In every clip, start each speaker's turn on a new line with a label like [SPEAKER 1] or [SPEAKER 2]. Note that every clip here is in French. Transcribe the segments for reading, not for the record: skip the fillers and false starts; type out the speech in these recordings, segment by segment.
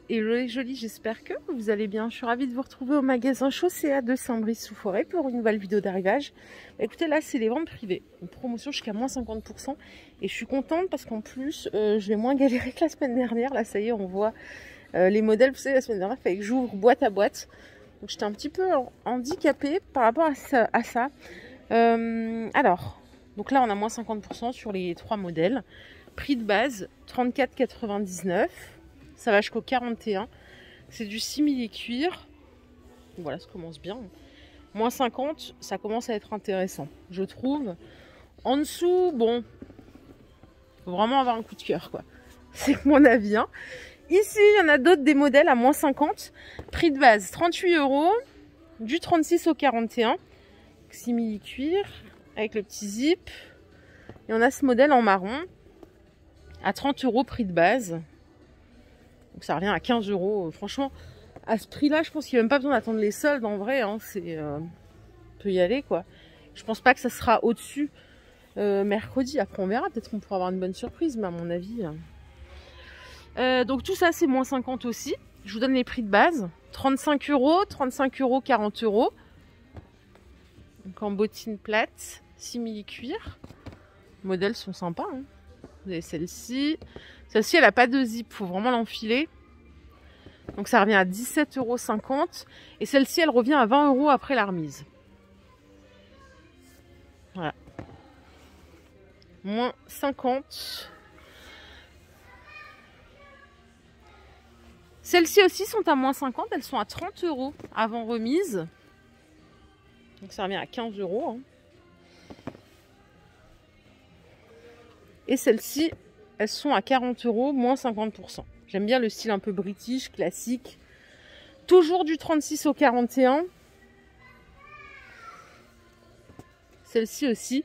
[SPEAKER 1] Hello les jolis, j'espère que vous allez bien. Je suis ravie de vous retrouver au magasin Chaussea de Saint-Brice-sous-Forêt pour une nouvelle vidéo d'arrivage. Écoutez, là c'est les ventes privées, une promotion jusqu'à moins 50%. Et je suis contente parce qu'en plus, je vais moins galérer que la semaine dernière. Là ça y est, on voit les modèles. Vous savez, la semaine dernière, il fallait que j'ouvre boîte à boîte. Donc j'étais un petit peu handicapée par rapport à ça. Alors, donc là on a moins 50% sur les 3 modèles. Prix de base, 34,99 €. Ça va jusqu'au 41. C'est du simili cuir. Voilà, ça commence bien. Moins 50, ça commence à être intéressant, je trouve. En dessous, bon, faut vraiment avoir un coup de cœur, quoi. C'est mon avis, hein. Ici, il y en a d'autres, des modèles à moins 50. Prix de base, 38 €. Du 36 au 41. Simili cuir, avec le petit zip. Et on a ce modèle en marron, à 30 € prix de base. Donc ça revient à 15 €. Franchement, à ce prix-là, je pense qu'il n'y a même pas besoin d'attendre les soldes en vrai. Hein. On peut y aller, quoi. Je pense pas que ça sera au-dessus mercredi. Après, on verra. Peut-être qu'on pourra avoir une bonne surprise, mais à mon avis. Donc tout ça, c'est moins 50 aussi. Je vous donne les prix de base. 35 €, 35 €, 40 €. Donc en bottine plate, simili cuir. Les modèles sont sympas. Hein. Vous avez celle-ci. Celle-ci, elle n'a pas de zip. Il faut vraiment l'enfiler. Donc ça revient à 17,50 €. Et celle-ci, elle revient à 20 € après la remise. Voilà. Moins 50. Celles-ci aussi sont à moins 50. Elles sont à 30 € avant remise. Donc ça revient à 15 €. Hein. Et celles-ci, elles sont à 40 €, moins 50%. J'aime bien le style un peu british, classique. Toujours du 36 au 41. Celle-ci aussi,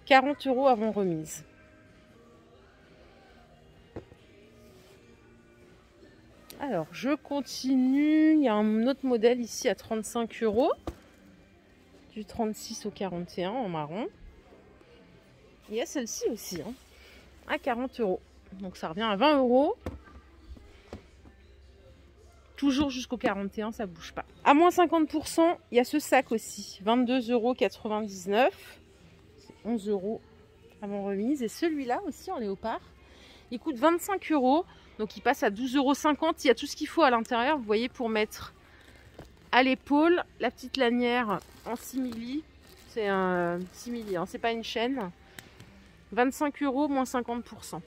[SPEAKER 1] 40 € avant remise. Alors, je continue. Il y a un autre modèle ici à 35 €. Du 36 au 41 en marron. Il y a celle-ci aussi, hein, à 40 €. Donc ça revient à 20 €. Toujours jusqu'au 41, ça bouge pas. À moins 50%, il y a ce sac aussi. 22,99 €. C'est 11 € avant remise. Et celui-là aussi en léopard, il coûte 25 €. Donc il passe à 12,50 €. Il y a tout ce qu'il faut à l'intérieur, vous voyez, pour mettre à l'épaule. La petite lanière en simili. C'est un simili, hein, c'est pas une chaîne. 25 €, moins 50%.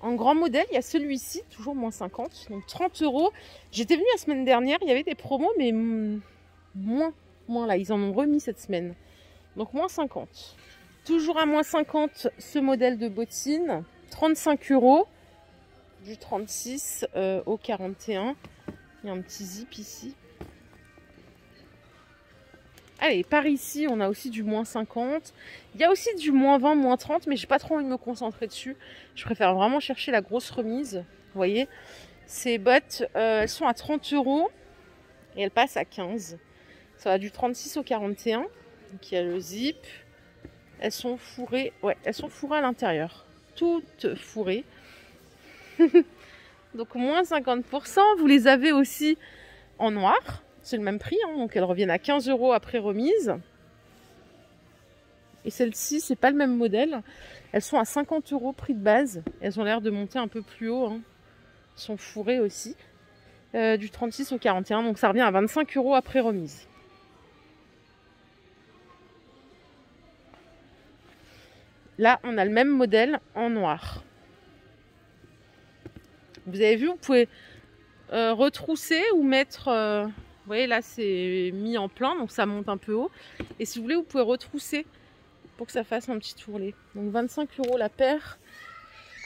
[SPEAKER 1] En grand modèle, il y a celui-ci, toujours moins 50, donc 30 €. J'étais venue la semaine dernière, il y avait des promos, mais moins là. Ils en ont remis cette semaine. Donc moins 50. Toujours à moins 50, ce modèle de bottine, 35 €. Du 36 au 41. Il y a un petit zip ici. Allez, par ici, on a aussi du moins 50. Il y a aussi du moins 20, moins 30, mais j'ai pas trop envie de me concentrer dessus. Je préfère vraiment chercher la grosse remise. Vous voyez, ces bottes, elles sont à 30 € et elles passent à 15. Ça va du 36 au 41. Donc il y a le zip. Elles sont fourrées. Ouais, elles sont fourrées à l'intérieur. Toutes fourrées. Donc moins 50%. Vous les avez aussi en noir. C'est le même prix, hein, donc elles reviennent à 15 € après remise. Et celles-ci, c'est pas le même modèle. Elles sont à 50 € prix de base. Elles ont l'air de monter un peu plus haut. Hein. Elles sont fourrées aussi. Du 36 au 41, donc ça revient à 25 € après remise. Là, on a le même modèle en noir. Vous avez vu, vous pouvez retrousser ou mettre... vous voyez, là, c'est mis en plein, donc ça monte un peu haut. Et si vous voulez, vous pouvez retrousser pour que ça fasse un petit tourlet. Donc 25 € la paire.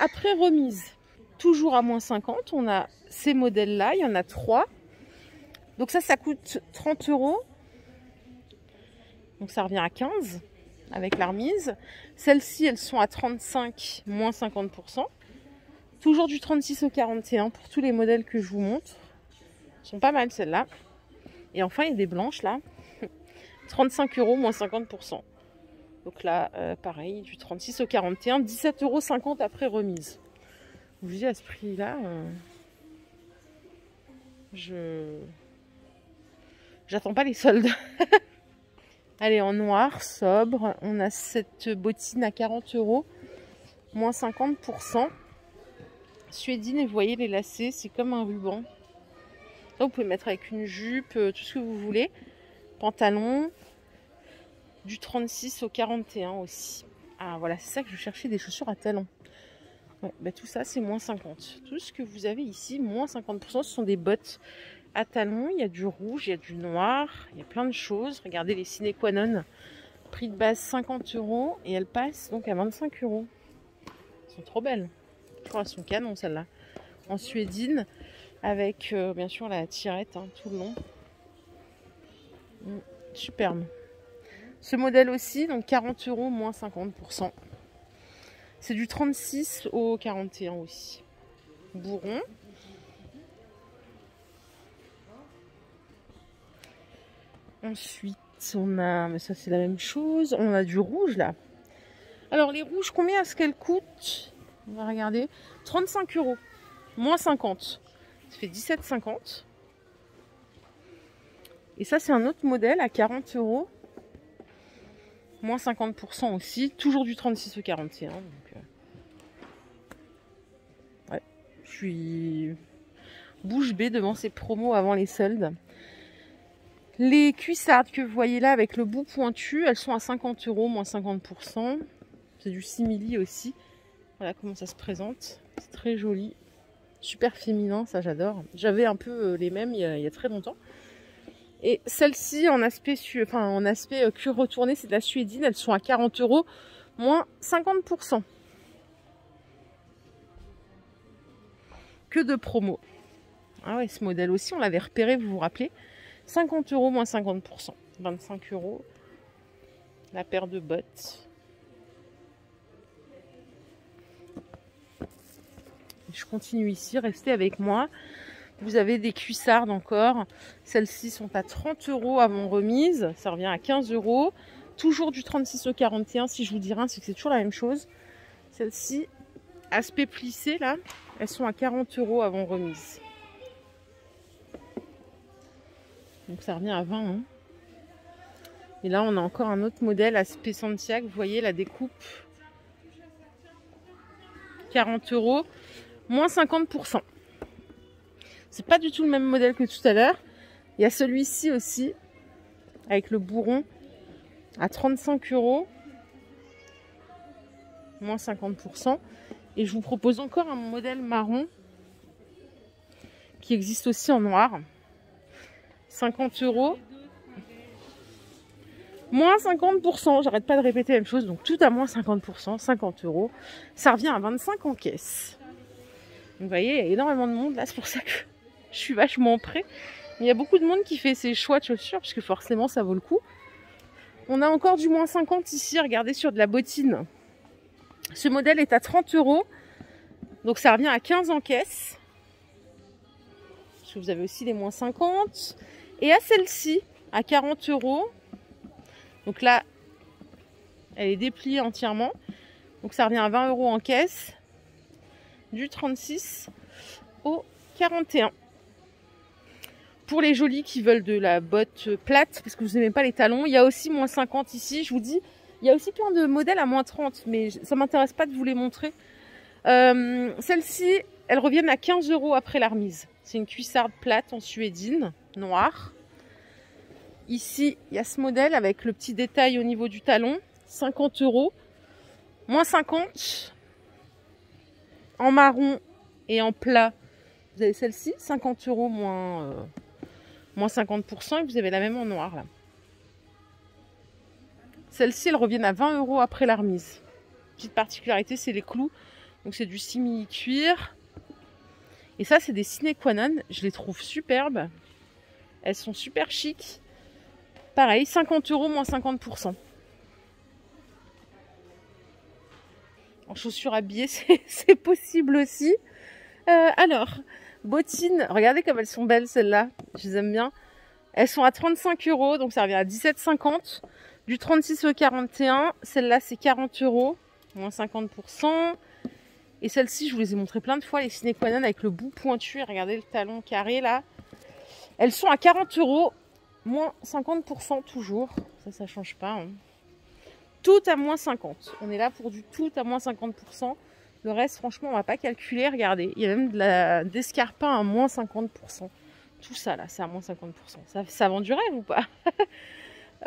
[SPEAKER 1] Après remise, toujours à moins 50, on a ces modèles-là. Il y en a 3. Donc ça coûte 30 €. Donc ça revient à 15 avec la remise. Celles-ci, elles sont à 35, moins 50%. Toujours du 36 au 41 pour tous les modèles que je vous montre. Elles sont pas mal celles-là. Et enfin, il y a des blanches là. 35 €, moins 50%. Donc là, pareil, du 36 au 41, 17,50 € après remise. Je vous dis, à ce prix-là, J'attends pas les soldes. Allez, en noir, sobre, on a cette bottine à 40 €, moins 50%. Suédine, et vous voyez les lacets, c'est comme un ruban. Ça, vous pouvez mettre avec une jupe, tout ce que vous voulez. Pantalon, du 36 au 41 aussi. Ah voilà, c'est ça que je cherchais, des chaussures à talons. Ouais, bah, tout ça, c'est moins 50. Tout ce que vous avez ici, moins 50%, ce sont des bottes à talons. Il y a du rouge, il y a du noir, il y a plein de choses. Regardez les sine qua non. Prix de base 50 € et elles passent donc à 25 €. Elles sont trop belles. Je crois qu'elles sont canon celles-là. En suédine, avec bien sûr la tirette hein, tout le long. Superbe. Ce modèle aussi, donc 40 €, moins 50%. C'est du 36 au 41 aussi. Bourron. Ensuite, on a, mais ça c'est la même chose, on a du rouge là. Alors les rouges, combien est-ce qu'elles coûtent? On va regarder. 35 €, moins 50. Ça fait 17,50. Et ça c'est un autre modèle à 40 €. Moins 50% aussi, toujours du 36 au 41. Donc, ouais, je suis bouche bée devant ces promos avant les soldes. Les cuissardes que vous voyez là avec le bout pointu, elles sont à 50 €, moins 50%. C'est du simili aussi. Voilà comment ça se présente. C'est très joli. Super féminin, ça j'adore. J'avais un peu les mêmes il y a très longtemps. Et celle-ci en aspect cuir retourné, c'est de la suédine. Elles sont à 40 €, moins 50%. Que de promo. Ah ouais, ce modèle aussi, on l'avait repéré, vous vous rappelez. 50 €, moins 50%. 25 €. La paire de bottes. Je continue ici, restez avec moi. Vous avez des cuissardes encore. Celles-ci sont à 30 € avant remise. Ça revient à 15 €. Toujours du 36 au 41. Si je vous dis rien, c'est que c'est toujours la même chose. Celles-ci, aspect plissé là, elles sont à 40 € avant remise. Donc ça revient à 20 €. Hein. Et là, on a encore un autre modèle, aspect Santiago. Vous voyez la découpe. 40 €, moins 50%. C'est pas du tout le même modèle que tout à l'heure. Il y a celui-ci aussi, avec le bourron, à 35 €, moins 50%. Et je vous propose encore un modèle marron, qui existe aussi en noir. 50 €, moins 50%. J'arrête pas de répéter la même chose, donc tout à moins 50%, 50 €. Ça revient à 25 € en caisse. Donc, vous voyez, il y a énormément de monde là, c'est pour ça que je suis vachement près. Il y a beaucoup de monde qui fait ses choix de chaussures, parce que forcément ça vaut le coup. On a encore du moins 50 ici, regardez, sur de la bottine. Ce modèle est à 30 €, donc ça revient à 15 € en caisse. Parce que vous avez aussi les moins 50. Et à celle-ci, à 40 €. Donc là, elle est dépliée entièrement. Donc ça revient à 20 € en caisse. Du 36 au 41. Pour les jolis qui veulent de la botte plate, parce que vous n'aimez pas les talons, il y a aussi moins 50 ici. Je vous dis, il y a aussi plein de modèles à moins 30, mais ça ne m'intéresse pas de vous les montrer. Celles-ci, elles reviennent à 15 € après la remise. C'est une cuissarde plate en suédine, noire. Ici, il y a ce modèle avec le petit détail au niveau du talon, 50 €, moins 50. En marron et en plat, vous avez celle-ci, 50 € moins 50%, et vous avez la même en noir là. Celle-ci, elles reviennent à 20 € après la remise. Petite particularité, c'est les clous. Donc c'est du simili cuir. Et ça, c'est des sine qua non. Je les trouve superbes. Elles sont super chic. Pareil, 50 €, moins 50%. En chaussures habillées, c'est possible aussi. Alors, bottines, regardez comme elles sont belles celles-là. Je les aime bien. Elles sont à 35 €, donc ça revient à 17,50. Du 36 au 41, celle-là c'est 40 €, moins 50%. Et celle-ci, je vous les ai montré plein de fois, les sine qua non avec le bout pointu. Et regardez le talon carré là. Elles sont à 40 €, moins 50% toujours. Ça change pas. Hein. Tout à moins 50. On est là pour du tout à moins 50%. Le reste, franchement, on va pas calculer. Regardez, il y a même des escarpins à moins 50%. Tout ça, là, c'est à moins 50%. Ça vend du rêve ou pas?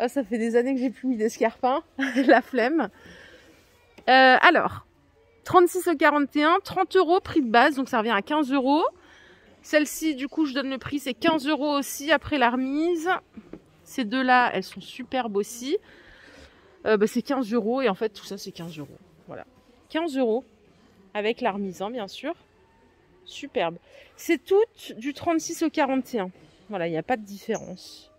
[SPEAKER 1] Ça fait des années que j'ai plus mis d'escarpins. La flemme. Alors, 36 au 41, 30 € prix de base. Donc, ça revient à 15 €. Celle-ci, du coup, je donne le prix. C'est 15 € aussi après la remise. Ces deux-là, elles sont superbes aussi. C'est 15 € et en fait, tout ça, c'est 15 €. Voilà. 15 € avec la remise, hein, bien sûr. Superbe. C'est toutes du 36 au 41. Voilà, il n'y a pas de différence.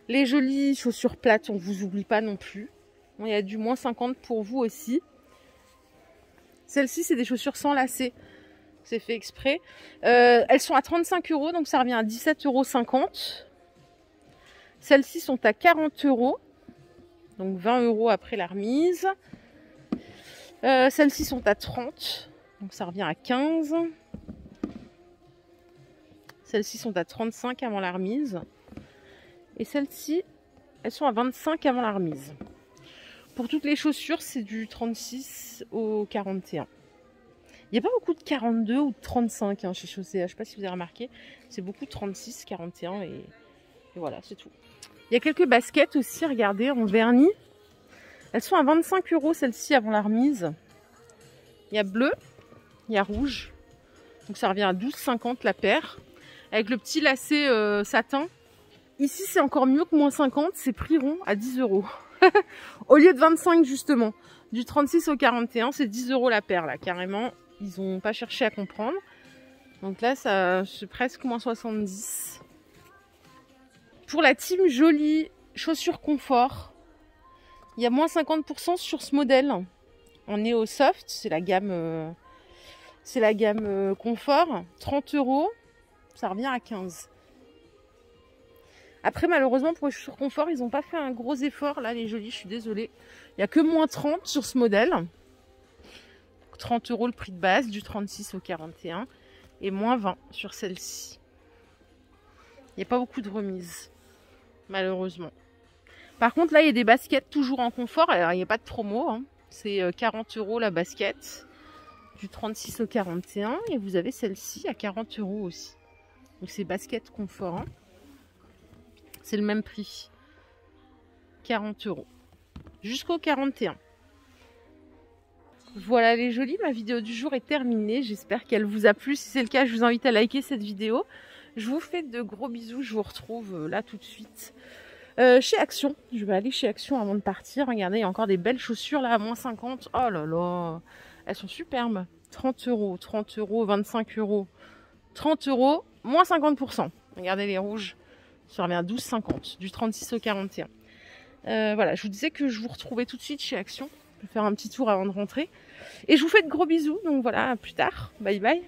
[SPEAKER 1] Les jolies chaussures plates, on ne vous oublie pas non plus. Bon, il y a du moins 50 pour vous aussi. Celles-ci, c'est des chaussures sans lacets. C'est fait exprès. Elles sont à 35 €, donc ça revient à 17,50 €. Celles-ci sont à 40 €, donc 20 € après la remise. Celles-ci sont à 30 €, donc ça revient à 15 €. Celles-ci sont à 35 € avant la remise. Et celles-ci, elles sont à 25 € avant la remise. Pour toutes les chaussures, c'est du 36 au 41. Il n'y a pas beaucoup de 42 ou de 35 hein, chez Chaussea. Je ne sais pas si vous avez remarqué. C'est beaucoup de 36, 41 et voilà, c'est tout. Il y a quelques baskets aussi, regardez, en vernis. Elles sont à 25 € celles-ci avant la remise. Il y a bleu, il y a rouge. Donc ça revient à 12,50 € la paire. Avec le petit lacet satin. Ici, c'est encore mieux que moins 50, c'est prix rond à 10 €. Au lieu de 25 justement. Du 36 au 41, c'est 10 € la paire là, carrément. Ils n'ont pas cherché à comprendre. Donc là, c'est presque moins 70. Pour la team jolie chaussures confort, il y a moins 50% sur ce modèle. En Neo Soft, c'est la gamme confort. 30 €, ça revient à 15. Après, malheureusement, pour les chaussures confort, ils n'ont pas fait un gros effort. Là, les jolies, je suis désolée. Il n'y a que moins 30 sur ce modèle. 30 € le prix de base, du 36 au 41. Et moins 20 sur celle-ci. Il n'y a pas beaucoup de remises, malheureusement. Par contre, là, il y a des baskets toujours en confort. Alors, il n'y a pas de promo. Hein. C'est 40 € la basket, du 36 au 41. Et vous avez celle-ci à 40 € aussi. Donc, c'est basket confort. Hein. C'est le même prix. 40 €. Jusqu'au 41. Voilà les jolies, ma vidéo du jour est terminée. J'espère qu'elle vous a plu. Si c'est le cas, je vous invite à liker cette vidéo. Je vous fais de gros bisous. Je vous retrouve là tout de suite chez Action. Je vais aller chez Action avant de partir. Regardez, il y a encore des belles chaussures là à moins 50. Oh là là, elles sont superbes. 30 €, 30 €, 25 €, 30 €, moins 50%. Regardez les rouges. Ça revient à 12,50 du 36 au 41. Voilà, je vous disais que je vous retrouvais tout de suite chez Action. Je vais faire un petit tour avant de rentrer. Et je vous fais de gros bisous. Donc voilà, à plus tard. Bye bye.